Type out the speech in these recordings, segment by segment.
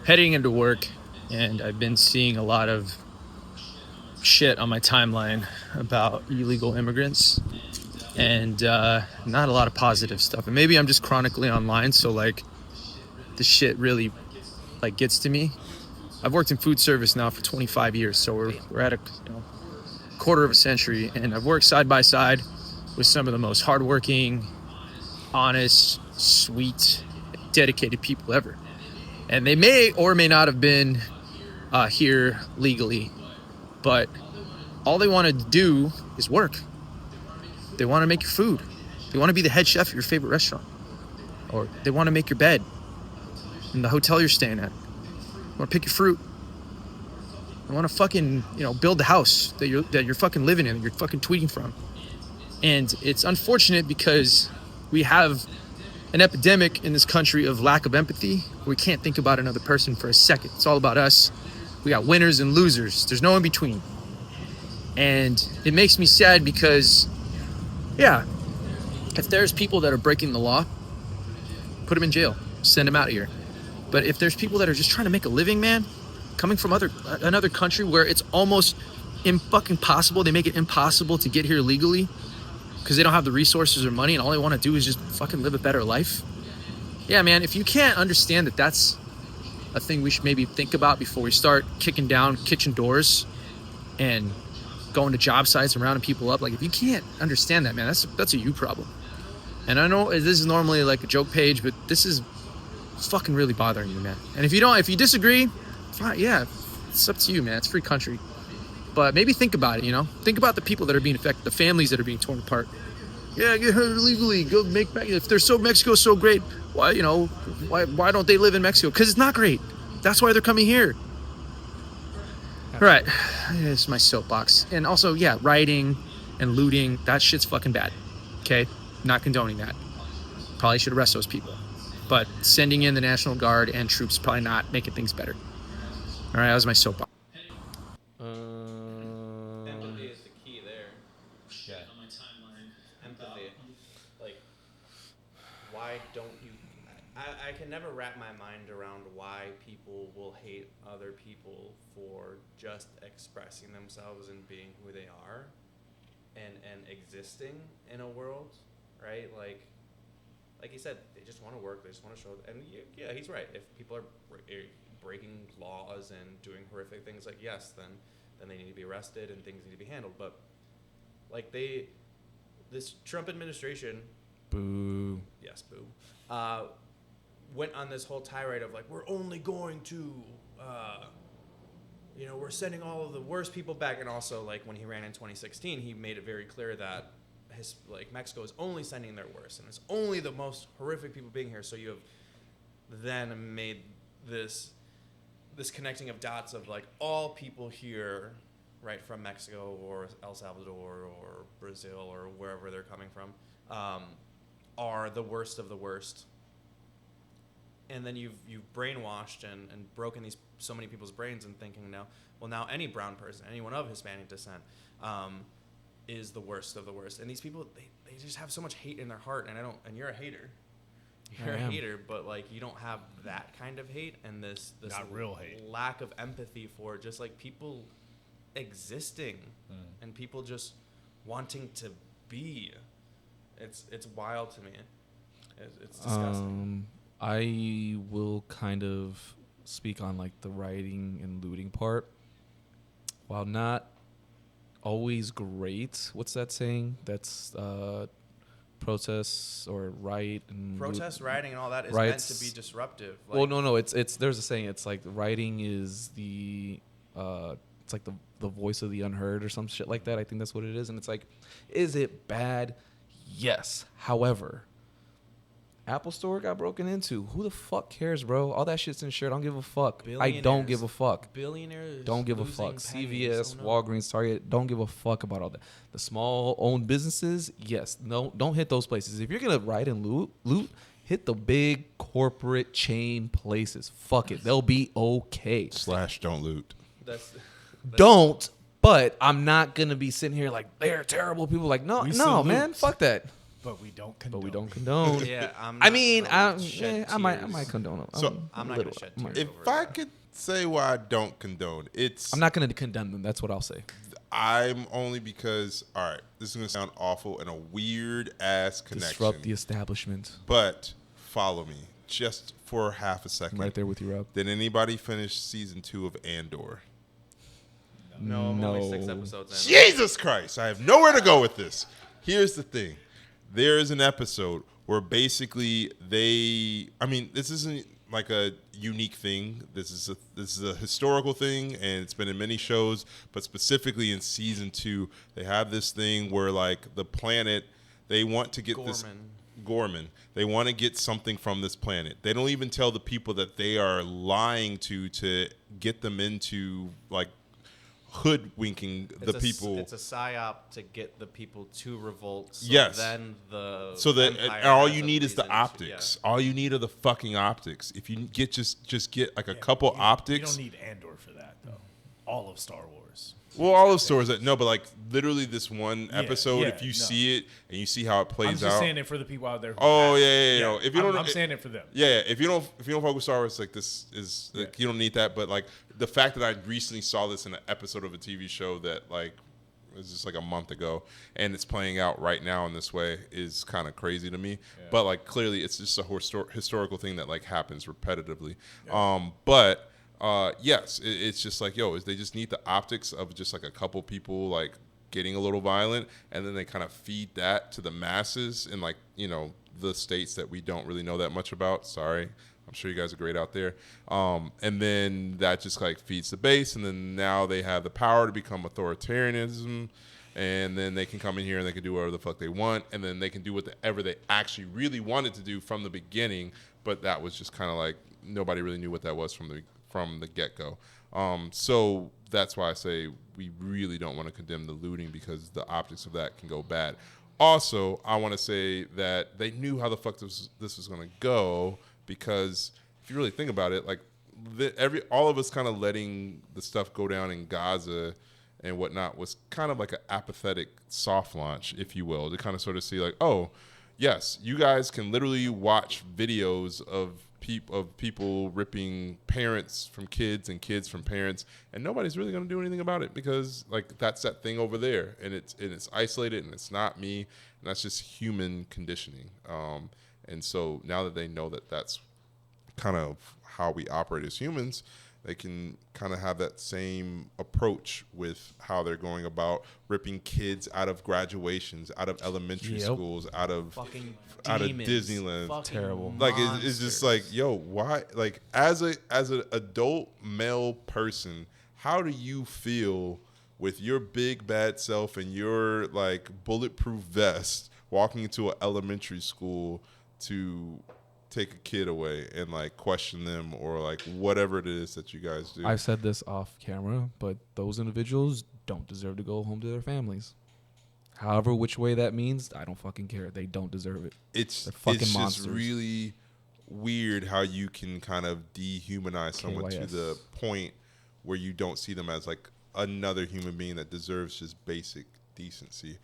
heading into work, and I've been seeing a lot of shit on my timeline about illegal immigrants, and not a lot of positive stuff. And maybe I'm just chronically online, so like the shit really like gets to me. I've worked in food service now for 25 years, so we're at a quarter of a century, and I've worked side by side with some of the most hardworking, honest, sweet, dedicated people ever. And they may or may not have been here legally, but all they want to do is work. They want to make your food. They want to be the head chef at your favorite restaurant, or they want to make your bed in the hotel you're staying at. They want to pick your fruit. They want to fucking, build the house that you're fucking living in, that you're fucking tweeting from. And it's unfortunate because we have an epidemic in this country of lack of empathy. We can't think about another person for a second. It's all about us. We got winners and losers. There's no in between. And it makes me sad because, yeah, if there's people that are breaking the law, put them in jail, send them out of here. But if there's people that are just trying to make a living, man, coming from another country where it's almost fucking possible, they make it impossible to get here legally because they don't have the resources or money, and all they want to do is just fucking live a better life. Yeah, man, if you can't understand that that's a thing we should maybe think about before we start kicking down kitchen doors and going to job sites and rounding people up. Like, if you can't understand that, man, that's a you problem. And I know this is normally like a joke page, but this is fucking really bothering you, man. And if you disagree, fine, yeah, it's up to you, man. It's a free country. But maybe think about it, Think about the people that are being affected, the families that are being torn apart. Yeah, get her illegally. Go make back. If Mexico's so great, why don't they live in Mexico? Because it's not great. That's why they're coming here. All right, this is my soapbox. And also, yeah, rioting and looting, that shit's fucking bad. Okay, not condoning that. Probably should arrest those people. But sending in the National Guard and troops probably not making things better. All right, that was my soapbox. Empathy is the key there. Shit. Empathy. Like, why don't you... I can never wrap my mind around why people will hate other people for just expressing themselves and being who they are and existing in a world, right? Like you said, they just want to work, they just want to show... And yeah, he's right. If people are breaking laws and doing horrific things, like, yes, then they need to be arrested and things need to be handled. But like this Trump administration, boo, yes, boo, went on this whole tirade of like, we're only going to, we're sending all of the worst people back. And also, like, when he ran in 2016, he made it very clear that Mexico is only sending their worst, and it's only the most horrific people being here. So you have then made this connecting of dots of like all people here, right, from Mexico or El Salvador or Brazil or wherever they're coming from, are the worst of the worst. And then you've brainwashed and broken so many people's brains and thinking now any brown person, anyone of Hispanic descent, is the worst of the worst. And these people, they just have so much hate in their heart. And you're a hater. You're a hater, but like you don't have that kind of hate and this not real hate. Lack of empathy for just like people existing and people just wanting to be. It's wild to me. It's disgusting. I will kind of speak on like the rioting and looting part. While not always great, what's that saying? That's protests or riot and rioting and all that is meant to be disruptive. Like, well, no, it's there's a saying. It's like rioting is the it's like the voice of the unheard or some shit like that. I think that's what it is. And it's like, is it bad? Yes. However, Apple Store got broken into. Who the fuck cares, bro? All that shit's insured. I don't give a fuck. I don't give a fuck. Billionaires don't give a fuck. CVS, Walgreens, Target, don't give a fuck about all that. The small owned businesses, yes. No, don't hit those places. If you're gonna riot and loot, hit the big corporate chain places. Fuck it. They'll be okay. / don't loot. Don't. But I'm not gonna be sitting here like they're terrible people. Like no, man, fuck that. But we don't condone. but we don't condone. Yeah, I'm I not mean, gonna shed I might tears. condone them. So- I'm not gonna shed tears. If over I it. could say why I don't condone, it's I'm not gonna condemn them. That's what I'll say. I'm only because all right, this is gonna sound awful and a weird ass connection. Disrupt the establishment. But follow me just for half a second. I'm right there with you, Rob. Did anybody finish season 2 of Andor? No, I'm only 6 No. episodes in. Jesus Christ! I have nowhere to go with this. Here's the thing: there is an episode where basically I mean, this isn't like a unique thing. This is a historical thing, and it's been in many shows. But specifically in season 2, they have this thing where like the planet, they want to get this. Gorman. They want to get something from this planet. They don't even tell the people that they are lying to get them into like hoodwinking the people. It's a psyop to get the people to revolt. So Yes. Then the So that Empire and all has you a need is the reason to- optics. All you need are the fucking optics. If you get just get like a couple You optics. don't need Andor for that though. All of Star Wars. Well, all those stores that no, but like literally this one Yeah, episode, yeah, if you no. see it and you see how it I'm plays just out. saying it for the people out there. Who Oh have- yeah. No. If you don't, I'm saying it for them. Yeah, if you don't fuck with Star Wars, like this is like you don't need that. But like the fact that I recently saw this in an episode of a TV show that like was just like a month ago, and it's playing out right now in this way is kind of crazy to me. But like clearly, it's just a historical thing that like happens repetitively. But yes, it's just like they just need the optics of just like a couple people like getting a little violent, and then they kind of feed that to the masses in like the states that we don't really know that much about. Sorry, I'm sure you guys are great out there. And then that just like feeds the base, and then now they have the power to become authoritarianism, and then they can come in here and they can do whatever the fuck they want, and then they can do whatever they actually really wanted to do from the beginning, but that was just kind of like nobody really knew what that was from the get-go. So that's why I say we really don't want to condemn the looting, because the optics of that can go bad. Also, I want to say that they knew how the fuck this was going to go, because if you really think about it, like all of us kind of letting the stuff go down in Gaza and whatnot was kind of like an apathetic soft launch, if you will, to kind of sort of see like, oh, yes, you guys can literally watch videos of people ripping parents from kids and kids from parents, and nobody's really going to do anything about it, because like that's that thing over there, and it's isolated, and it's not me, and that's just human conditioning. And so now that they know that that's kind of how we operate as humans, they can kind of have that same approach with how they're going about ripping kids out of graduations, out of elementary schools, out of demons. Disneyland. Fucking Terrible. Like it's just like, why? Like as an adult male person, how do you feel with your big bad self and your like bulletproof vest walking into an elementary school to take a kid away and like question them or like whatever it is that you guys do? I've said this off camera, but those individuals don't deserve to go home to their families. However, which way that means, I don't fucking care. They don't deserve it. It's fucking just monsters. really weird how you can kind of dehumanize someone to KYS. the point where you don't see them as like another human being that deserves just basic decency.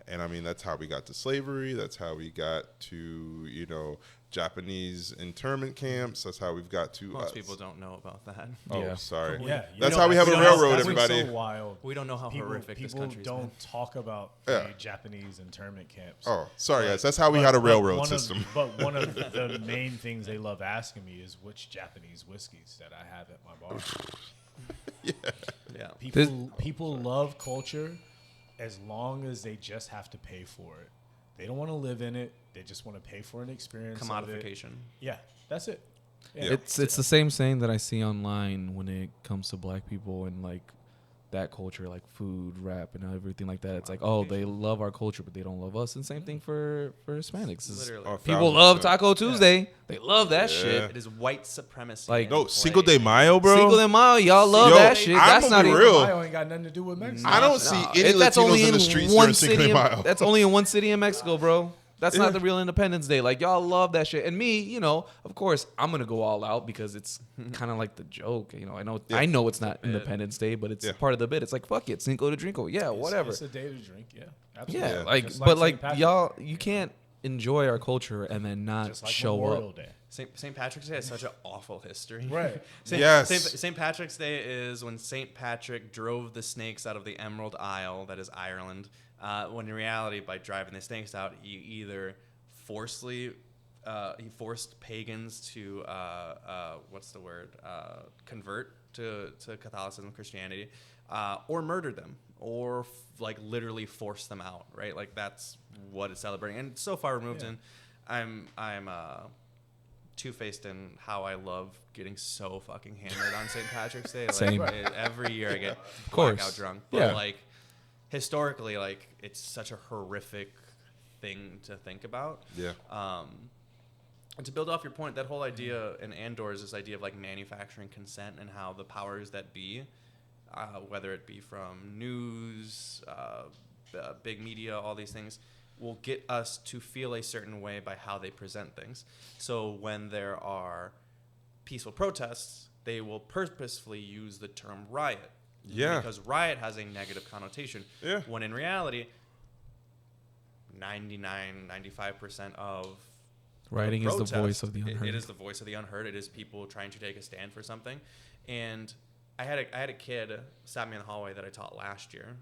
And I mean, that's how we got to slavery. That's how we got to, Japanese internment camps. That's how we've got to Most us. people don't know about that. Oh, Yeah. sorry. Yeah, That's how we have a railroad, everybody. So wild. We don't know how horrific this people country's don't talk about Yeah. the Japanese internment camps. Oh, sorry, But- guys. That's how we but- had a but railroad one of- system. But one of the main things they love asking me is which Japanese whiskeys that I have at my bar. Yeah. People love culture as long as they just have to pay for it. They don't want to live in it. They just want to pay for an experience. of it. Commodification. Yeah, that's it. Yeah. It's the same saying that I see online when it comes to black people and like that culture, like food, rap, and everything like that. It's like, oh, they love our culture, but they don't love us. And same thing for Hispanics. It's- Literally. Oh, people love 1000%. Taco Tuesday. They love that Yeah. shit. It is white supremacy. Like- in No, play. Cinco de Mayo, bro. Cinco de Mayo, y'all love Yo, that shit. I'm That's gonna not be even real. Ohio ain't got nothing to do with Mexico. I don't see any That's Latinos only in the in streets one during Cinco city. de Mayo. That's only in one city in Mexico, bro. That's Yeah. not the real Independence Day. Like y'all love that shit, and me, of course, I'm gonna go all out because it's kind of like the joke. I know it's not Independence Day, but it's Yeah. part of the bit. It's like fuck it, Cinco de Drinko, yeah, It's- whatever. It's a day to drink. Yeah, absolutely. Yeah, Yeah. like, Just but St. like Patrick's y'all, Day. you can't enjoy our culture and then not Just like show Memorial up. Day. St. Patrick's Day has such an awful history. Right. St. Patrick's Day is when St. Patrick drove the snakes out of the Emerald Isle, that is Ireland. When in reality, by driving the snakes out, he either forced pagans to convert to Catholicism, Christianity, or murdered them, or like literally forced them out. Right, like that's what it's celebrating. And so far removed, and I'm two-faced in how I love getting so fucking hammered on St. Patrick's Day. Like, Same. Every year I get course. blackout drunk. But Yeah. like historically, like it's such a horrific thing to think about. Yeah. And to build off your point, that whole idea in Andor is this idea of like manufacturing consent and how the powers that be, whether it be from news, big media, all these things, will get us to feel a certain way by how they present things. So when there are peaceful protests, they will purposefully use the term riot. Yeah. Because riot has a negative connotation. Yeah. When in reality, 95% of Writing is the protest, voice of the unheard. It is the voice of the unheard. It is people trying to take a stand for something. And I had a kid stop me in the hallway that I taught last year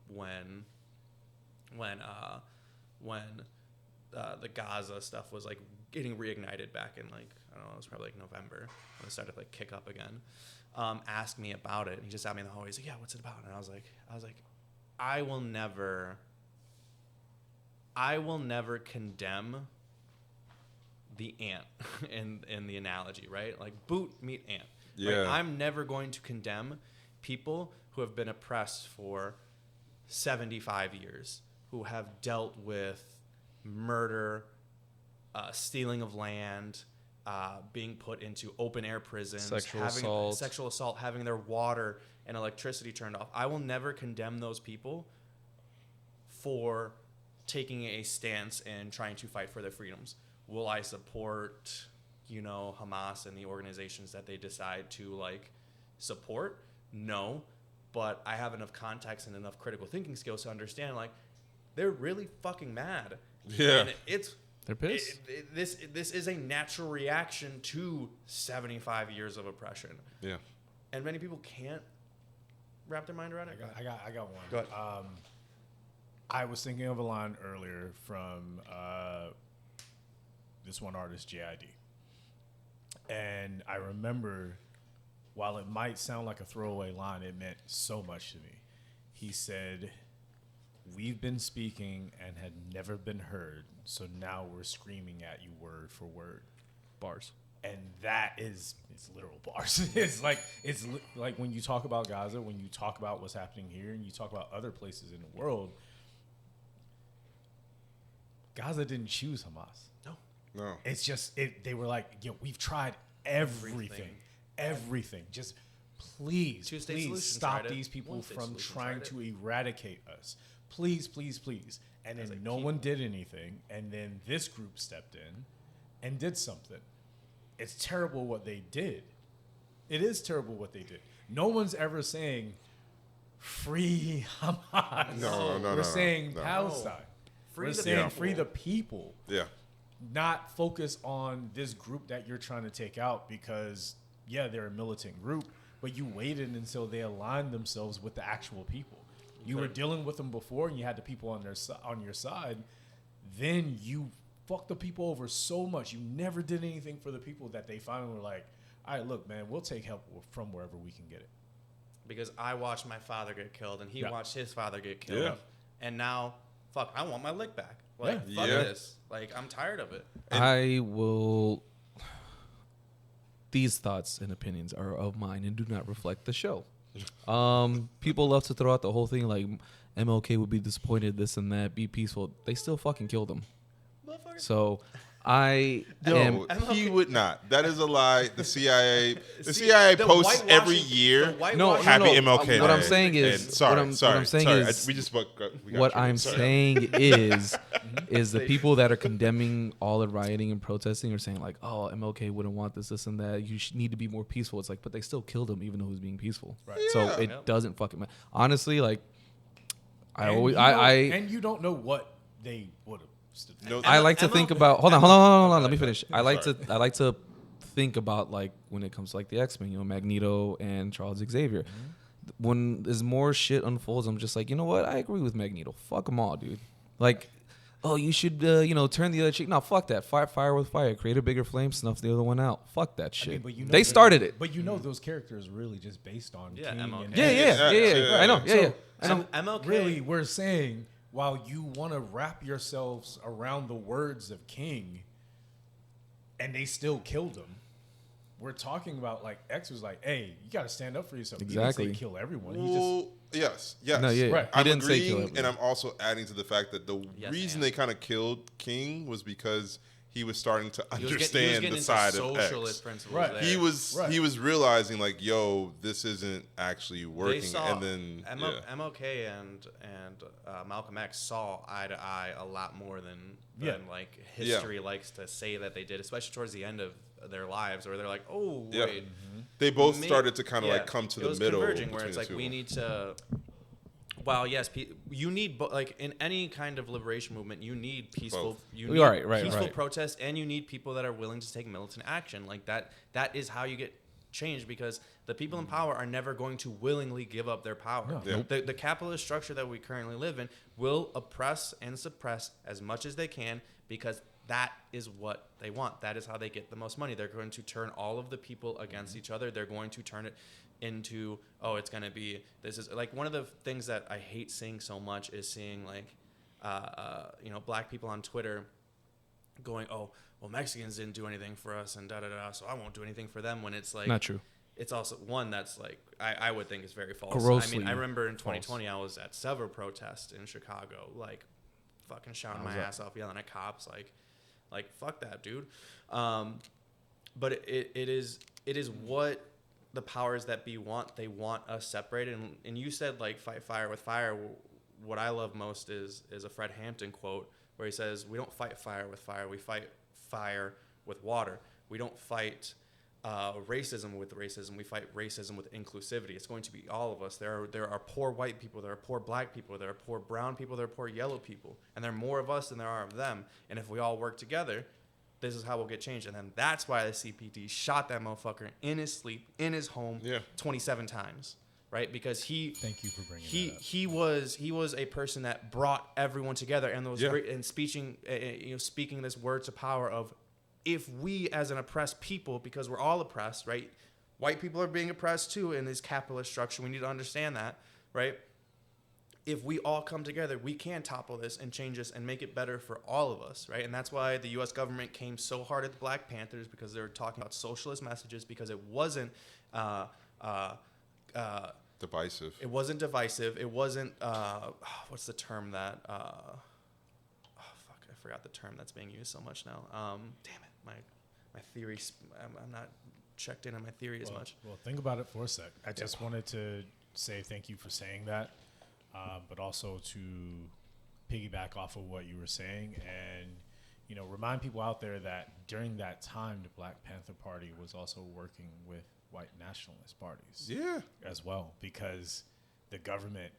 when the Gaza stuff was like getting reignited back in like, I don't know, it was probably like November when it started to like kick up again. Asked me about it. And he just stopped me in the hallway. He's like, yeah, what's it about? And I was like, I will never condemn the ant in the analogy, right? Like boot meet ant. Yeah. Right? I'm never going to condemn people who have been oppressed for 75 years, who have dealt with murder, stealing of land, being put into open air prisons, sexual assault, having their water and electricity turned off. I will never condemn those people for taking a stance and trying to fight for their freedoms. Will I support, Hamas and the organizations that they decide to like support? No, but I have enough context and enough critical thinking skills to understand like they're really fucking mad. Yeah. And They're pissed. this is a natural reaction to 75 years of oppression. Yeah. And many people can't wrap their mind around it. I got one. Go ahead. I was thinking of a line earlier from this one artist, JID. And I remember, while it might sound like a throwaway line, it meant so much to me. He said, "We've been speaking and had never been heard, so now we're screaming at you word for word." Bars. And that is, it's literal bars. It's like when you talk about Gaza, when you talk about what's happening here, and you talk about other places in the world, Gaza didn't choose Hamas. No. It's just, they were like, we've tried everything. Just please Two-state solution, stop tried it. these people One-state from solution, trying tried to eradicate us. Please. And then no one did anything. And then this group stepped in and did something. It's terrible what they did. It is terrible what they did. No one's ever saying free Hamas. No, We're saying no. Palestine. Free We're the saying people. free the people. Yeah. Not focus on this group that you're trying to take out because, they're a militant group, but you waited until they aligned themselves with the actual people. You were dealing with them before and you had the people on your side. Then you fucked the people over so much. You never did anything for the people that they finally were like, all right, look, man, we'll take help from wherever we can get it. Because I watched my father get killed and he Yeah. watched his father get killed. Yeah. And now, fuck, I want my lick back. Like, Yeah. fuck Yeah. this. Like, I'm tired of it. I will. These thoughts and opinions are of mine and do not reflect the show. People love to throw out the whole thing like MLK would be disappointed, this and that, be peaceful. They still fucking killed him. Motherfucker. So I No, am. he would not. That is a lie. The CIA the posts whitewashing- every year. the No, whitewashing- Happy MLK What Day. I'm saying is, And sorry, what I'm saying is, we just spoke. We got what you. I'm Sorry. saying is the people that are condemning all the rioting and protesting are saying like, oh, MLK wouldn't want this and that. You need to be more peaceful. It's like, but they still killed him even though he was being peaceful. Right. So Yeah. it doesn't fucking matter. Honestly, like, And you don't know what they would have No, I like to think about. Hold on. Let me finish. I like to think about like when it comes to like the X-Men, you know, Magneto and Charles Xavier. When there's more shit unfolds, I'm just like, you know what? I agree with Magneto. Fuck them all, dude. Like, oh, you should, turn the other cheek. No, fuck that. Fight fire with fire. Create a bigger flame. Snuff the other one out. Fuck that shit. but you know they started it. But you know those characters really just based on Yeah, King MLK. and Yeah. I know. Yeah. I know. MLK. Really, we're saying while you want to wrap yourselves around the words of King, and they still killed him. We're talking about like X was like, hey, you got to stand up for yourself. Exactly. He didn't say kill everyone. He just Well, yes. No, yeah. Right. I I'm didn't say kill agreeing, everyone. and I'm also adding to the fact that the Yes, reason and. they kind of killed King was because he was starting to He was understand getting the into side of socialist X. principles. Right. There. He was realizing like, yo, this isn't actually working, They saw and then MLK and Malcolm X saw eye to eye a lot more than like history likes to say that they did, especially towards the end of their lives, where they're like, oh Yeah. wait, they both Maybe- started to kind of yeah, like come to it the was middle. converging, where between it's the like two. we need to. While yes, you need like in any kind of liberation movement, you need peaceful. Both. You need Right, peaceful right. protest, and you need people that are willing to take militant action. Like that. That is how you get change, because the people in power are never going to willingly give up their power. No. Yeah. The capitalist structure that we currently live in will oppress and suppress as much as they can, because that is what they want. That is how they get the most money. They're going to turn all of the people against each other. They're going to turn it into, oh, it's going to be, this is like one of the things that I hate seeing so much is seeing like, black people on Twitter going, oh, well, Mexicans didn't do anything for us and da-da-da, so I won't do anything for them, when it's like, Not true. it's also one that's like I would think is very false. Grossly I remember in false. 2020 I was at several protests in Chicago, like fucking shouting my ass off, yelling at cops, like fuck that, dude. But it is what the powers that be want. They want us separated. And you said like fight fire with fire. What I love most is a Fred Hampton quote where he says, "We don't fight fire with fire. We fight fire with water. We don't fight." Racism with racism. We fight racism with inclusivity. It's going to be all of us. There are poor white people. There are poor black people. There are poor brown people. There are poor yellow people. And there are more of us than there are of them. And if we all work together, this is how we'll get change. And then that's why the CPD shot that motherfucker in his sleep, in his home, 27 times. Right? Because Thank you for bringing that up. he was a person that brought everyone together, and those great, and speaking this word to power of, if we as an oppressed people, because we're all oppressed, right? White people are being oppressed too in this capitalist structure. We need to understand that, right? If we all come together, we can topple this and change this and make it better for all of us, right? And that's why the U.S. government came so hard at the Black Panthers, because they were talking about socialist messages, because it wasn't divisive. It wasn't divisive. It wasn't what's the term that I forgot the term that's being used so much now. Damn it, my theory. I'm not checked in on my theory as much. Well, think about it for a sec. I just wanted to say thank you for saying that, but also to piggyback off of what you were saying and, remind people out there that during that time, the Black Panther Party was also working with white nationalist parties as well, because the government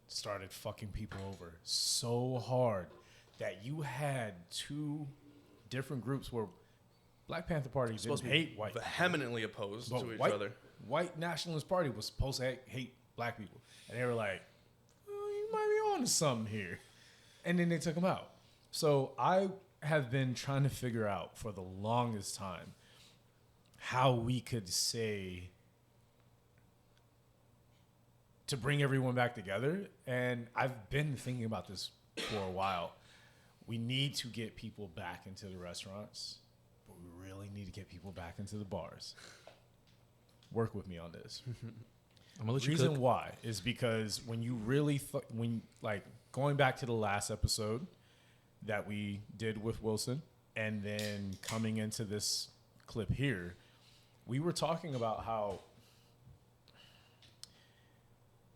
started fucking people over so hard that you had two different groups where Black Panther Party didn't hate white people, vehemently opposed but to each white, other. White nationalist party was supposed to hate black people, and they were like, oh, "You might be on to something here," and then they took them out. So I have been trying to figure out for the longest time how we could say to bring everyone back together, and I've been thinking about this for a while. We need to get people back into the restaurants, but we really need to get people back into the bars. Work with me on this. I'm gonna let you Reason cook. why is because when you really going back to the last episode that we did with Wilson, and then coming into this clip here, we were talking about how.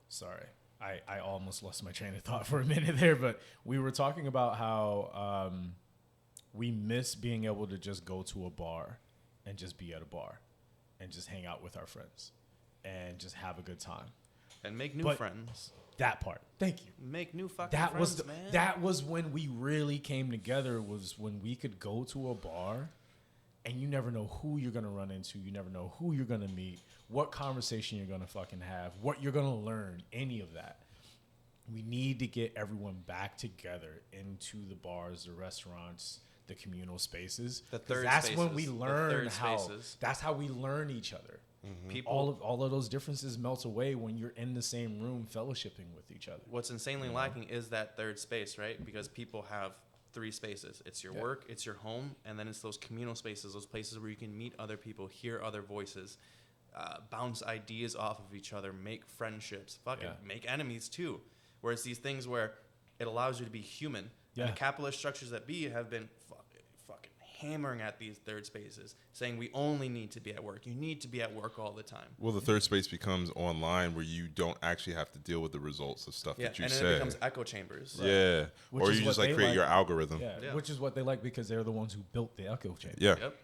Sorry, I almost lost my train of thought for a minute there, but we were talking about how we miss being able to just go to a bar and just be at a bar and just hang out with our friends and just have a good time. And make new But- friends. That part. Thank you. Make new fucking That friends, was man. that was when we really came together. Was when we could go to a bar, and you never know who you're gonna run into. You never know who you're gonna meet, what conversation you're gonna fucking have, what you're gonna learn. Any of that. We need to get everyone back together into the bars, the restaurants, the communal spaces. The 'Cause third that's when spaces. we The learn third how. spaces. That's how we learn each other. People. All of those differences melt away when you're in the same room fellowshipping with each other. What's insanely lacking is that third space, right? Because people have 3 spaces. It's your work, it's your home, and then it's those communal spaces, those places where you can meet other people, hear other voices, bounce ideas off of each other, make friendships, make enemies too. Whereas these things where it allows you to be human. Yeah. And the capitalist structures that be have been fucking hammering at these third spaces, saying we only need to be at work. You need to be at work all the time. Well, the third space becomes online where you don't actually have to deal with the results of stuff that you and then say. it becomes echo chambers. Yeah. Which Or is you what just like they create like. your algorithm. Yeah, which is what they like because they're the ones who built the echo chamber. Yeah. Yep.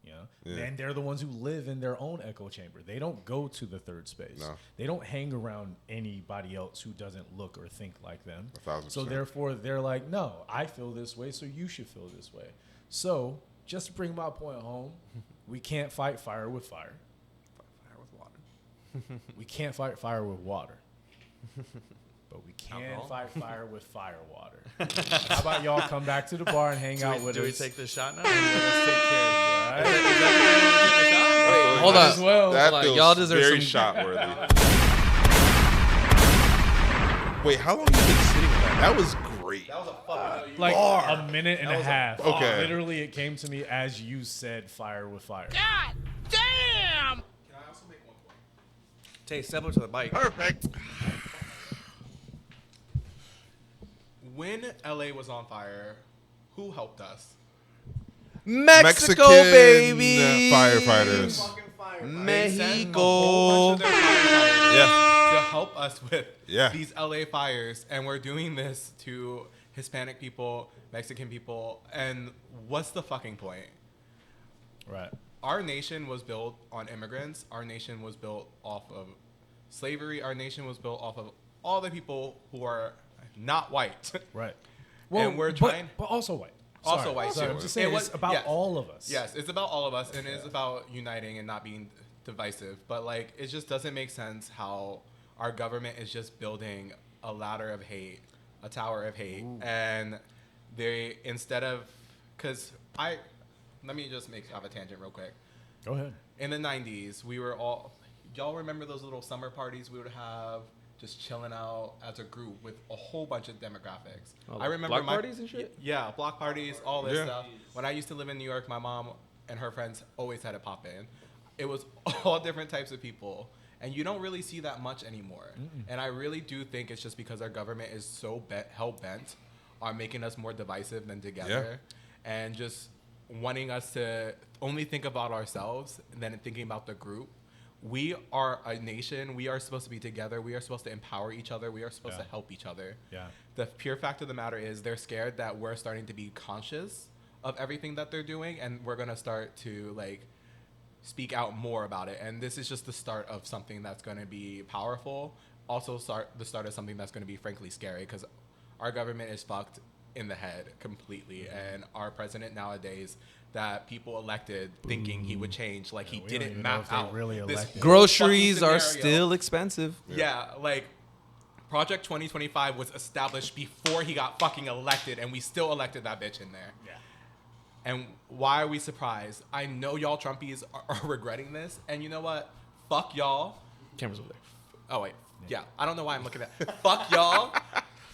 You know? Yeah. And they're the ones who live in their own echo chamber. They don't go to the third space. No. They don't hang around anybody else who doesn't look or think like them. 1,000%. So therefore, they're like, no, I feel this way, so you should feel this way. So just to bring my point home, we can't fight fire with fire. Fire with water. We can't fight fire with water. But we can Alcohol? fight fire with fire water. How about y'all come back to the bar and hang out with Do we us? take this shot now? and let us take care of you, all right? Hold Might on. as well. That Hold on. feels Y'all deserve very some- shot worthy. Wait, how long have you been sitting on that? That was great. That was a fucking Like Bar. a minute and a half. Okay. Literally, it came to me as you said fire with fire. Tay, step up to the bike. Perfect. When LA was on fire, who helped us? Mexico, Mexican baby. firefighters. They sent a whole bunch of their firefighters Yeah. to help us with Yeah. these LA fires, and we're doing this to Hispanic people, Mexican people, and what's the fucking point? Right. Our nation was built on immigrants. Our nation was built off of slavery. Our nation was built off of all the people who are not white. Right. And we're trying- but also white. Also Sorry. white, Sorry, too. I'm just saying It was- it's about yes. all of us. Yes, it's about all of us, and it's about uniting and not being divisive. But like, it just doesn't make sense how our government is just building a ladder of hate, a tower of hate, and they instead of, let me just have a tangent real quick. Go ahead. In the 90s, we were all, y'all remember those little summer parties we would have, just chilling out as a group with a whole bunch of demographics. Oh, I remember block parties and shit? Yeah, block parties, all this Yeah. stuff. When I used to live in New York, my mom and her friends always had a pop in. It was all different types of people, and you don't really see that much anymore. And I really do think it's just because our government is so hell bent on making us more divisive than together, and just wanting us to only think about ourselves than thinking about the group. We are a nation. We are supposed to be together. We are supposed to empower each other. We are supposed to help each other. Yeah. The pure fact of the matter is they're scared that we're starting to be conscious of everything that they're doing, and we're going to start to like speak out more about it. And this is just the start of something that's going to be powerful. Also the start of something that's going to be frankly scary, because our government is fucked in the head completely. And our president nowadays that people elected thinking he would change, like he we don't didn't even know map if they out really this elected. whole Groceries fucking are scenario. still expensive. Yeah, like Project 2025 was established before he got fucking elected, and we still elected that bitch in there. Yeah. And why are we surprised? I know y'all Trumpies are regretting this, and you know what? Fuck y'all. Cameras over there. Oh wait, yeah. I don't know why I'm looking at. Fuck y'all.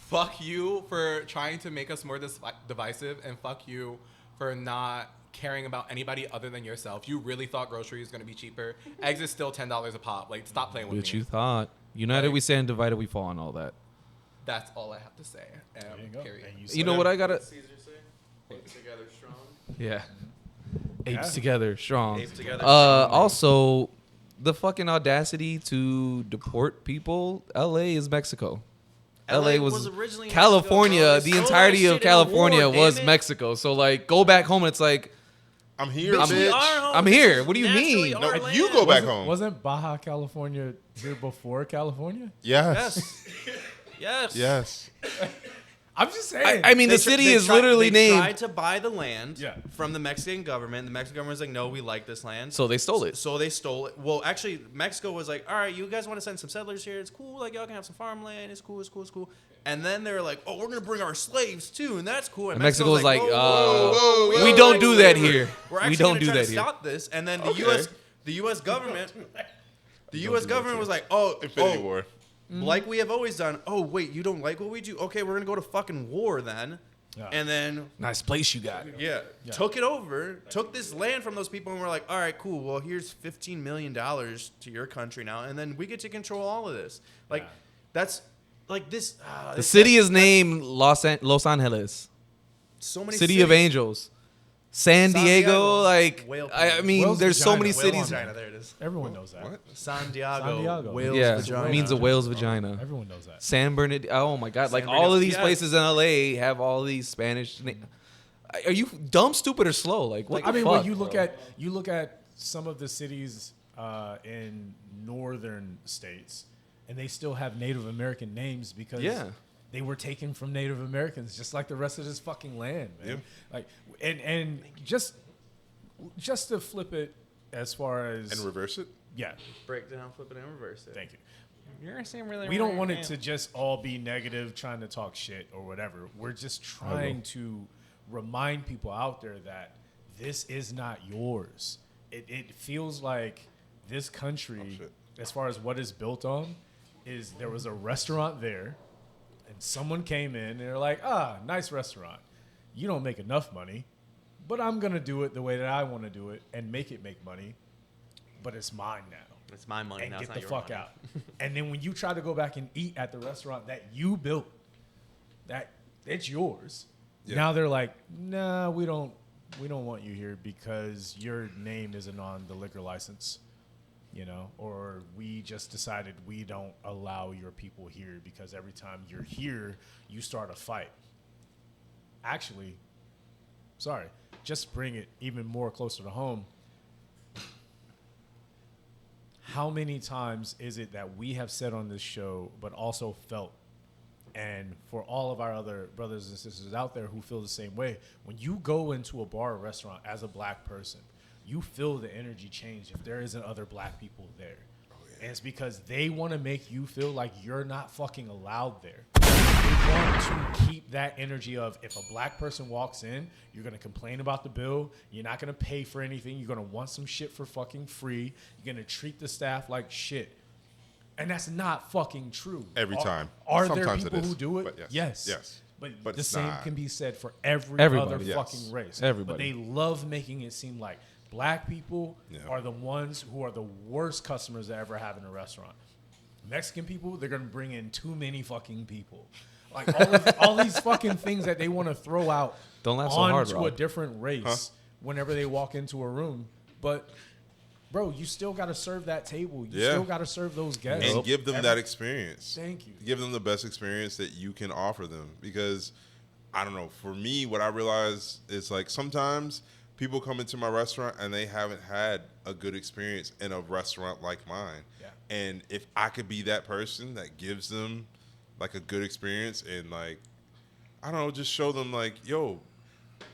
Fuck you for trying to make us more divisive, and fuck you for not caring about anybody other than yourself. You really thought groceries was gonna be cheaper? Eggs is still $10 a pop. Like, stop playing with What me. you thought. United Like- we stand, divided we fall, and all that. That's all I have to say. There you go. Period. And You know what I gotta? Caesar say? Ape together strong. Yeah. Yeah. Apes together, strong. Apes together strong. Also, the fucking audacity to deport people. LA is Mexico. LA was originally California. Mexico, bro. They The stole entirety that of shit in the war, California was damn it. Mexico. So like, go back home and it's like, I'm here, Bitch, we bitch. are home. I'm This here. is What do you naturally mean? our No, land. you go back home. Wasn't Baja California here before California? Yes. Yes. Yes. I'm just saying. I mean, the city is literally they named. tried to buy the land Yeah. from the Mexican government. The Mexican government was like, no, we like this land. So they stole it. So they stole it. Well, actually, Mexico was like, all right, you guys want to send some settlers here? It's cool. Like, y'all can have some farmland. It's cool. It's cool. It's cool. And then they were like, oh, we're going to bring our slaves too. And that's cool. And Mexico was like, whoa, whoa, whoa, we whoa, don't whoa, do whoa, that whoa. here. We're We actually don't gonna do try that to here. stop this. And then the Okay. U.S. government, was like, oh, Infinity War. like we have always done. Oh, wait, you don't like what we do? Okay, we're going to go to fucking war then. Yeah. And then Nice place you got. took it over, took this land from those people, and we're like, all right, cool. Well, here's $15 million to your country now, and then we get to control all of this. Like, Yeah. that's like this. The city is named Los Angeles. so many City of cities. Angels. San Diego, like Whale I Planet. mean, Whale's there's so vagina, many whale cities. Vagina, there it is. Everyone knows that. What? San Diego, San Diego. whale's Yeah, vagina. it means a whale's vagina. Everyone knows that. San Bernardino. Oh my God! Like San all of Bernardino. these Yes. places in LA have all these Spanish. Are you dumb, stupid, or slow? Like what? I the mean, fuck, when you bro? look at some of the cities in northern states, and they still have Native American names because Yeah. they were taken from Native Americans, just like the rest of this fucking land, man. Yeah. Like, and just to flip it as far as And reverse it. yeah, Break down, flip it, and reverse it. thank you. You're saying really. We don't want it to just all be negative, trying to talk shit or whatever. We're just trying to remind people out there that this is not yours. It feels like this country, shit. as far as what is built on, is there was a restaurant there, and someone came in and they're like, nice restaurant. You don't make enough money, but I'm gonna do it the way that I want to do it and make it make money. But it's mine now. It's my money And now. get It's the not your fuck money. out. And then when you try to go back and eat at the restaurant that you built, that it's yours. Yeah. Now they're like, nah, we don't want you here because your name isn't on the liquor license, or we just decided we don't allow your people here because every time you're here, you start a fight. Actually, sorry, just bring it even more closer to home. How many times is it that we have said on this show, but also felt, and for all of our other brothers and sisters out there who feel the same way, when you go into a bar or restaurant as a black person, you feel the energy change if there isn't other black people there. And it's because they want to make you feel like you're not fucking allowed there. They want to keep that energy of if a black person walks in, you're going to complain about the bill. You're not going to pay for anything. You're going to want some shit for fucking free. You're going to treat the staff like shit. And that's not fucking true. Every time. Are Sometimes there it people is, who do it? but yes. Yes. Yes. But the it's same not. can be said for every Everybody, other yes. fucking race. Everybody. But they love making it seem like black people Yeah. are the ones who are the worst customers to ever have in a restaurant. Mexican people, they're gonna bring in too many fucking people. Like all these fucking things that they want to throw out Don't laugh so hard, onto a Rob. different race whenever they walk into a room. But bro, you still got to serve that table. You Yeah. still got to serve those guests. And give them that experience. Thank you. Give them the best experience that you can offer them. Because I don't know, for me, what I realize is like sometimes people come into my restaurant and they haven't had a good experience in a restaurant like mine. Yeah. And if I could be that person that gives them like a good experience and like, I don't know, just show them like, yo,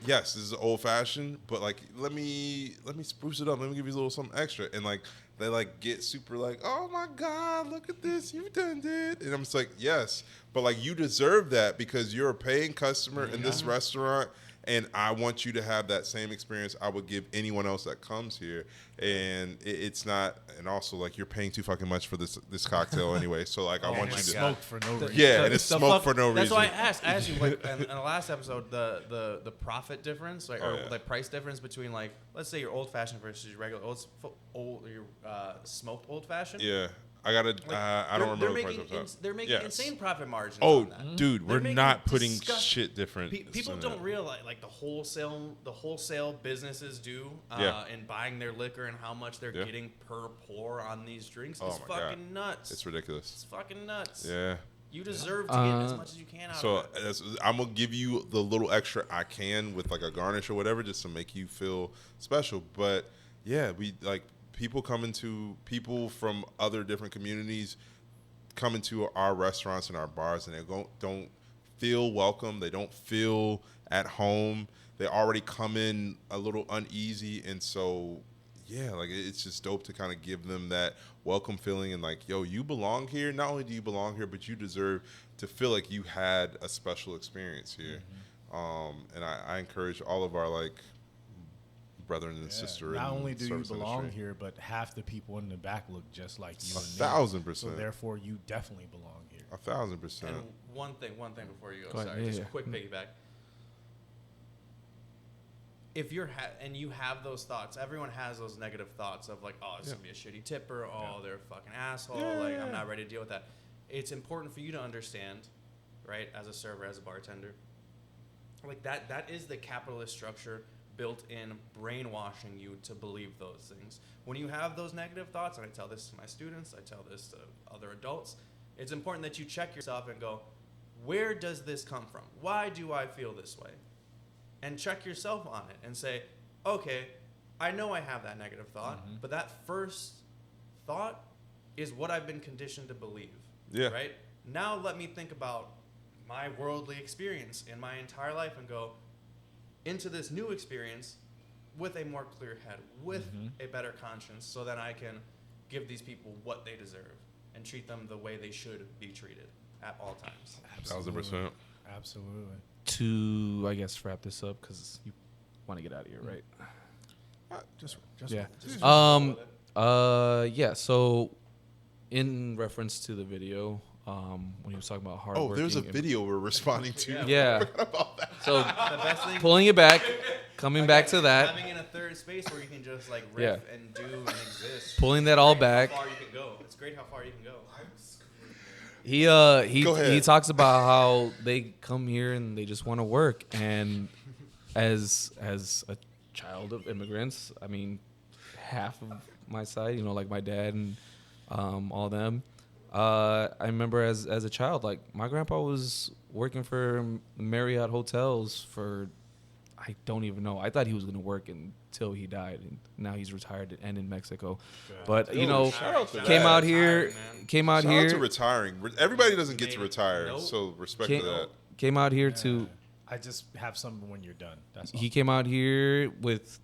yes, this is old fashioned, but like let me spruce it up. Let me give you a little something extra. And like they like get super like, oh my God, look at this, you done it. And I'm just like, yes. But like you deserve that because you're a paying customer in this restaurant. And I want you to have that same experience I would give anyone else that comes here. And it's not, and also like you're paying too fucking much for this cocktail anyway. So like I want you to, smoke for no reason. yeah, and it's The smoke fuck- for no reason. That's why I asked you like in the last episode the profit difference, like Oh, or yeah. the price difference between like let's say your old fashioned versus your regular your smoked old fashioned. Yeah, I gotta. I don't remember the price of that. They're making Yes. insane profit margins. Oh, on that. dude, They're we're making not putting disgust- shit different. People in don't it. realize like the wholesale businesses do Yeah. in buying their liquor and how much they're Yeah. getting per pour on these drinks Oh is my God. fucking nuts. It's ridiculous. It's fucking nuts. Yeah. You deserve to get as much as you can out So of it. I'm gonna give you the little extra I can with like a garnish or whatever, just to make you feel special. But yeah, we like people from other different communities come into our restaurants and our bars, and they don't feel welcome. They don't feel at home. They already come in a little uneasy, and so yeah, like it's just dope to kind of give them that welcome feeling and like, yo, you belong here. Not only do you belong here, but you deserve to feel like you had a special experience here. And I encourage all of our like brethren and sisters. Not only do you belong here, but half the people in the back look just like you. 1,000%. So therefore, you definitely belong here. 1,000%. And one thing before you go, Go ahead. sorry, Yeah, just yeah. a quick piggyback. If you're and you have those thoughts, everyone has those negative thoughts of like, oh, this is gonna be a shitty tipper. Oh, they're a fucking asshole. Like, I'm not ready to deal with that. It's important for you to understand, right, as a server, as a bartender, like that is the capitalist structure built in brainwashing you to believe those things. When you have those negative thoughts, and I tell this to my students, I tell this to other adults, it's important that you check yourself and go, where does this come from? Why do I feel this way? And check yourself on it and say, okay, I know I have that negative thought, but that first thought is what I've been conditioned to believe. Yeah. Right? Now let me think about my worldly experience in my entire life and go into this new experience with a more clear head, with a better conscience, so that I can give these people what they deserve and treat them the way they should be treated at all times. 1,000%. Absolutely. To, I guess, wrap this up because you want to get out of here, right? Just Yeah. Just Yeah. So, in reference to the video, when he was talking about hard Oh, working. there's a video we're responding to. Yeah. about that. So The best thing, pulling it back, coming back to that, having in a third space where you can just like riff Yeah. and do and exist. pulling that all Great back. How far you can go. It's great how far you can go. He Go ahead. he talks about how they come here and they just want to work, and as a child of immigrants, I mean, half of my side, like my dad and all them. I remember as a child, like my grandpa was working for Marriott hotels for, I don't even know. I thought he was going to work until he died, and now he's retired and in Mexico. But shout out to came that. out here, man. came out Shout out to here, retiring. Everybody doesn't get to Made it. retire, Nope. so respect Came- to that. came out here to. I just have something when you're done. That's all. He came out here with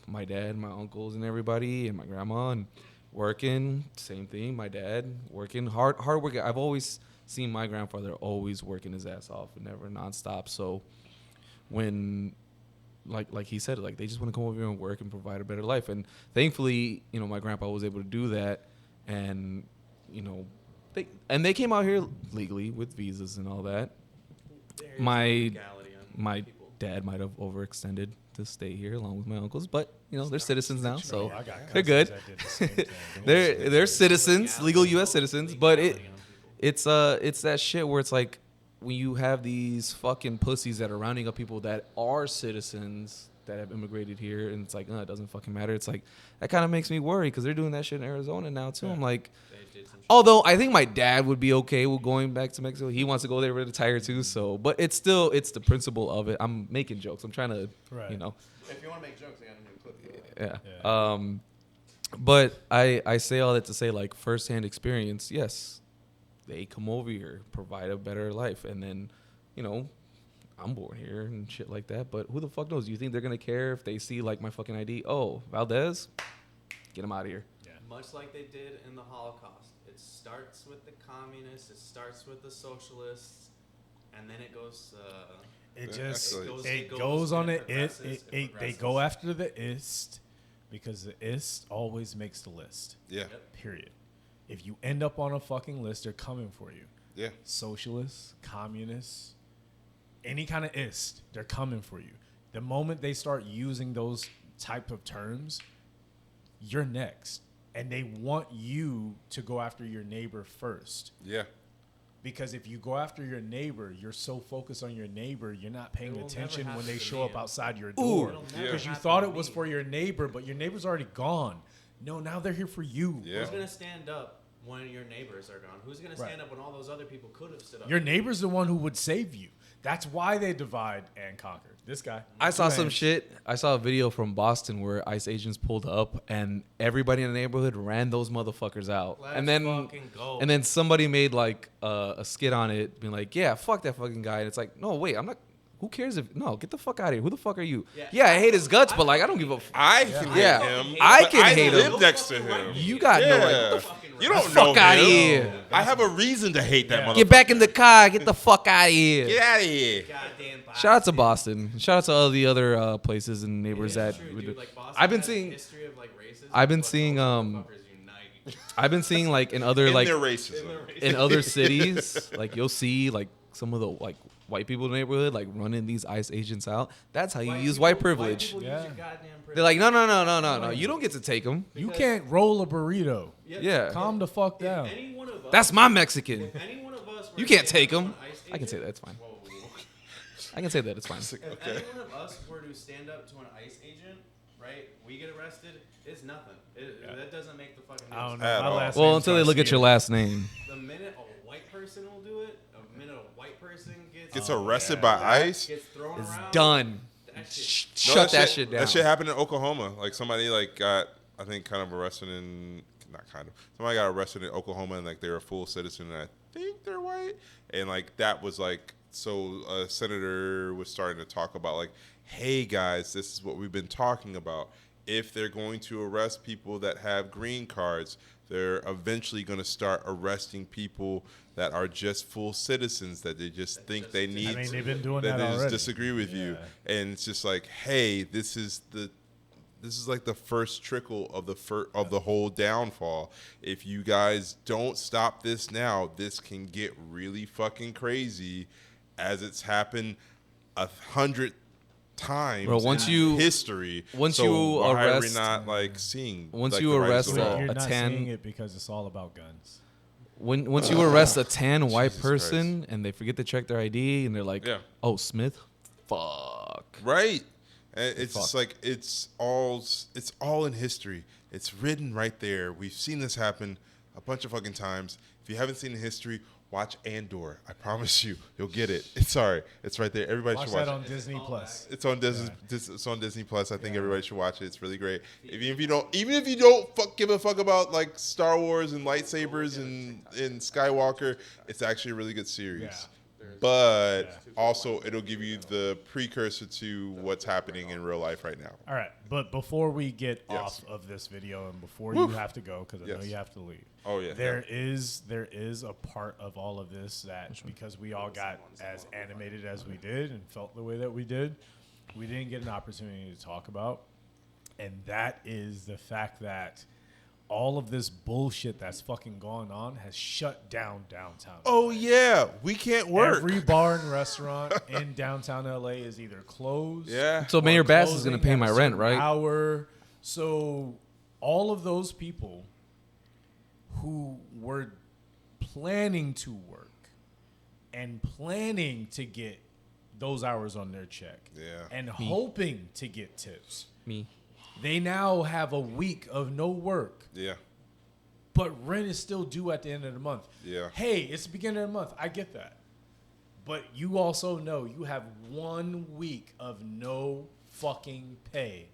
my dad, my uncles, and everybody, and my grandma, and working. Same thing. My dad working hard working. I've always seen my grandfather always working his ass off and never nonstop. So when like he said, like they just want to come over here and work and provide a better life. And thankfully, my grandpa was able to do that, and they came out here legally with visas and all that. There is My- no legality on My people. dad might have overextended to stay here along with my uncles, but they're citizens now, so I got they're cousins good. that did the same thing. They're citizens, legal U.S. citizens. But Legality on people. it's that shit where it's like when you have these fucking pussies that are rounding up people that are citizens that have immigrated here, and it's like, it doesn't fucking matter. It's like that kind of makes me worry because they're doing that shit in Arizona now too. I'm like, They did some shit. although I think my dad would be okay with going back to Mexico. He wants to go there to retire too. So, but it's the principle of it. I'm making jokes. I'm trying to, Right. If you want to make jokes, I got a new clip. yeah. Yeah. But I say all that to say, like, firsthand experience, yes, they come over here, provide a better life, and then, I'm born here and shit like that. But who the fuck knows? Do you think they're gonna care if they see like my fucking ID? Oh, Valdez, get him out of here. Much like they did in the Holocaust. It starts with the communists, it starts with the socialists, and then it goes. It Yeah, just actually. it goes on and it. progresses, They progresses. go after the ist because the ist always makes the list. Yeah. Yep. Period. If you end up on a fucking list, they're coming for you. Yeah. Socialists, communists, any kind of ist, they're coming for you. The moment they start using those type of terms, you're next. And they want you to go after your neighbor first. Yeah. Because if you go after your neighbor, you're so focused on your neighbor, you're not paying It will attention never when they happen to show me. up outside your Ooh. door. It'll Yeah. never Because you happen thought to it was me. for your neighbor, but your neighbor's already gone. No, now they're here for you. Yeah. Who's gonna stand up when your neighbors are gone? Who's gonna stand up when all those other people could have stood up? Your neighbor's the one who would save you. That's why they divide and conquer. This guy. I saw some Hands. shit. I saw a video from Boston where ICE agents pulled up and everybody in the neighborhood ran those motherfuckers out. Let's and then fucking go. and then somebody made like a skit on it, being like, "Yeah, fuck that fucking guy." And it's like, no, wait, I'm not. Who cares if no? Get the fuck out of here. Who the fuck are you? Yeah, I hate his guts, but like I don't give a. I can hate Yeah. him. I but can I hate live him. next to him. You got no right. Yeah. What the fuck? You don't the know fuck outta him. here. I have a reason to hate that motherfucker. Get back in the car. Get the fuck out of here. Get out of here. Goddamn Boston. Shout out to Boston. Shout out to all the other places and neighbors Yeah, that. true, would dude. do- Like, Boston I've been has a seeing. history of, like, racism, I've been but seeing those motherfuckers unite. I've been seeing like in other In like their racism. in other cities, like you'll see like some of the like white people in the neighborhood like running these ICE agents out. That's how you use people- white privilege. people use Yeah. your goddamn privilege. They're like, no. You don't get to take them. You can't roll a burrito. Yeah. Calm the fuck If down. any one of us, That's my Mexican. if any one of us were You to can't stand take up to 'em. an ICE I can say agent- that, it's fine. Whoa. I can say that it's fine. If any one of us were to stand up to an ICE agent, right, we get arrested, it's nothing. That doesn't make the fucking I don't news. know. At My all. last Well, name's until they look at Garcia. your last name. The minute a white person will do it, a minute a white person Gets arrested by ICE. gets thrown It's around, done. that shit No, Shut that shit down. That shit happened in Oklahoma. Like somebody like got, I think, kind of arrested in, not kind of. Somebody got arrested in Oklahoma and like they were a full citizen and I think they're white. And like that was like, so a senator was starting to talk about like, hey guys, this is what we've been talking about. If they're going to arrest people that have green cards, they're eventually going to start arresting people that are just full citizens that they just think they need. I mean, they've been doing that that they just already. disagree with you, and it's just like, hey, this is like the first trickle of the whole downfall. If you guys don't stop this now, this can get really fucking crazy, as it's happened 100 times Bro, once in you- history. once So you why are we arrest- not like seeing? Once like, you the rise arrest of You're, the law? you're a not 10 seeing it because it's all about guns. Once you arrest a tan white Jesus person and they forget to check their ID and they're like, Yeah. "Oh, Smith, fuck." Right. And it's Fuck. just like it's all in history. It's written right there. We've seen this happen a bunch of fucking times. If you haven't seen the history, watch Andor. I promise you, you'll get it. It's sorry. It's right there. Everybody Watch should watch that it. on Disney Plus. It's on Disney. It's on Disney Plus. I think everybody should watch it. It's really great. Even if you don't give a fuck about like Star Wars and lightsabers and Skywalker, it's actually a really good series. Yeah. But also, it'll give you the precursor to what's happening in real life right now. All right, but before we get Yes. off of this video and before you have to go, because I know Yes. you have to leave. Oh, yeah, There is a part of all of this that because we all got as animated as we did and felt the way that we did, we didn't get an opportunity to talk about, and that is the fact that all of this bullshit that's fucking going on has shut down downtown. Oh yeah, we can't work. Every bar and restaurant in downtown LA is either closed. Yeah. So or Mayor Bass is closing going to pay at my a rent, certain right? Hour. So all of those people who were planning to work and planning to get those hours on their check Yeah. and hoping to get tips, Me. they now have a week of no work. Yeah. But rent is still due at the end of the month. Yeah. Hey, it's the beginning of the month. I get that. But you also know you have 1 week of no fucking pay.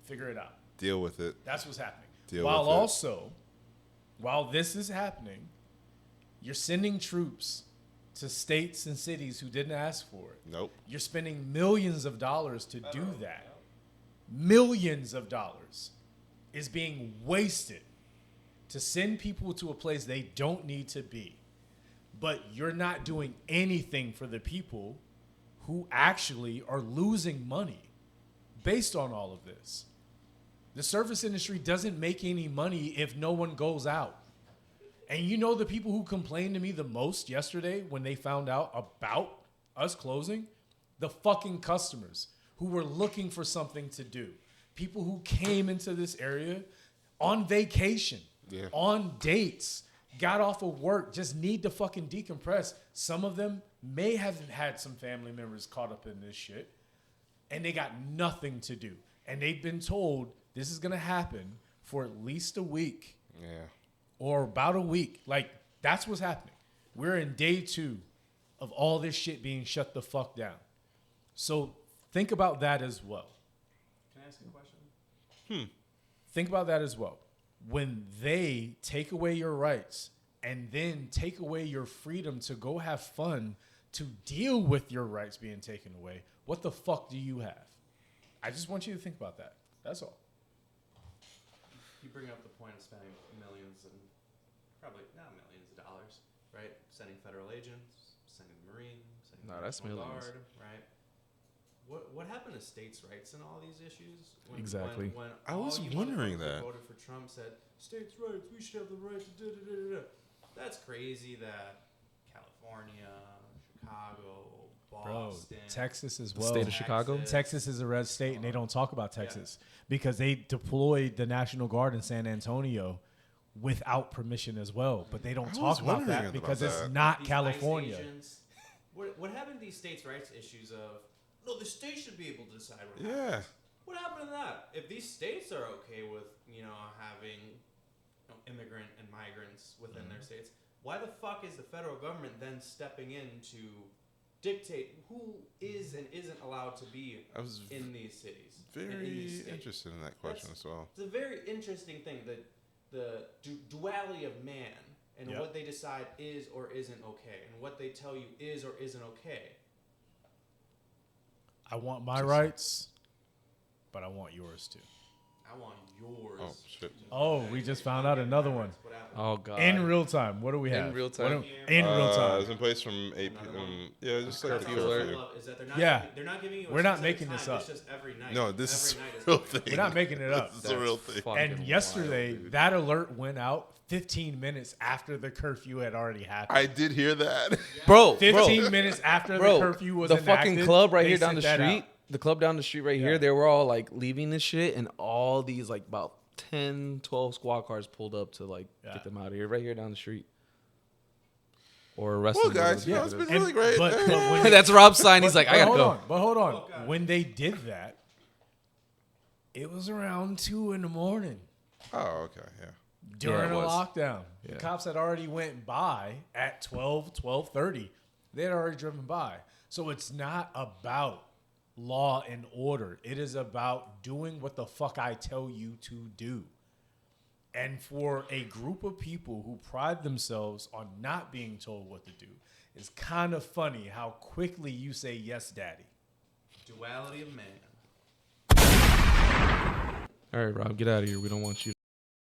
Figure it out. Deal with it. That's what's happening. Deal While with it. also, while this is happening, you're sending troops to states and cities who didn't ask for it. Nope. You're spending millions of dollars to do that. Millions of dollars is being wasted to send people to a place they don't need to be. But you're not doing anything for the people who actually are losing money based on all of this. The service industry doesn't make any money if no one goes out. And you know the people who complained to me the most yesterday when they found out about us closing? The fucking customers who were looking for something to do. People who came into this area on vacation, on dates, got off of work, just need to fucking decompress. Some of them may have had some family members caught up in this shit, and they got nothing to do. And they've been told this is going to happen for at least a week. Yeah. or about a week. Like, that's what's happening. We're in day 2 of all this shit being shut the fuck down. So think about that as well. Can I ask a question? Think about that as well. When they take away your rights and then take away your freedom to go have fun, to deal with your rights being taken away, what the fuck do you have? I just want you to think about that. That's all. You bring up the point of spending millions and probably not millions of dollars, right? Sending federal agents, sending the Marines, sending No, the that's National millions. Guard, right? What happened to states' rights in all these issues? Exactly. When I was all you wondering motherfuckers that. voted for Trump said states' rights, we should have the right to da-da-da-da-da. That's crazy that California, Chicago, Bro, Boston, Texas as The well. state of Chicago? Texas is a red state, and they don't talk about Texas because they deployed the National Guard in San Antonio without permission as well. But they don't I talk was about wondering that about because that. it's not these California. ICE agents, what happened to these states' rights issues of no, the state should be able to decide what Yeah. happens. What happened to that? If these states are okay with having immigrant and migrants within their states, why the fuck is the federal government then stepping in to dictate who is and isn't allowed to be I was in these cities? and in very these states? interested in that question as well. It's a very interesting thing, the duality of man and Yep. what they decide is or isn't okay, and what they tell you is or isn't okay. I want my rights, but I want yours too. I want yours. Oh shit. Oh, we just found out another one. What happened? Oh god. In real time. What do we In have? real What time? do- in real It's time. in place from 8 p.m. Yeah, just like That's a how curfew I alert. love is that they're not Yeah. they're not giving you a We're not specific making this time, up. It's just every night. No, this Every night is is a real going on. thing. We're not making it up. This is a real thing. fucking And yesterday, wild, dude. that alert went out 15 minutes after the curfew had already happened. I did hear that. Bro, 15 minutes after bro, the curfew was the enacted, fucking club right they here down the sent that street, out. the club down the street right Yeah. here, they were all like leaving this shit, and all these like about 10, 12 squad cars pulled up to like Yeah. get them out of here, right here down the street. Or arrest Well, them. guys, Yeah. it's been really great. But when That's Rob's sign. He's like, I gotta hold go. on, but hold on. Oh, God. When they did that, it was around 2 in the morning Oh, okay, yeah. during it a was. lockdown. The Yeah. cops had already went by at 12:30. They had already driven by. So it's not about law and order. It is about doing what the fuck I tell you to do. And for a group of people who pride themselves on not being told what to do, it's kind of funny how quickly you say yes, daddy. Duality of man. All right, Rob, get out of here. We don't want you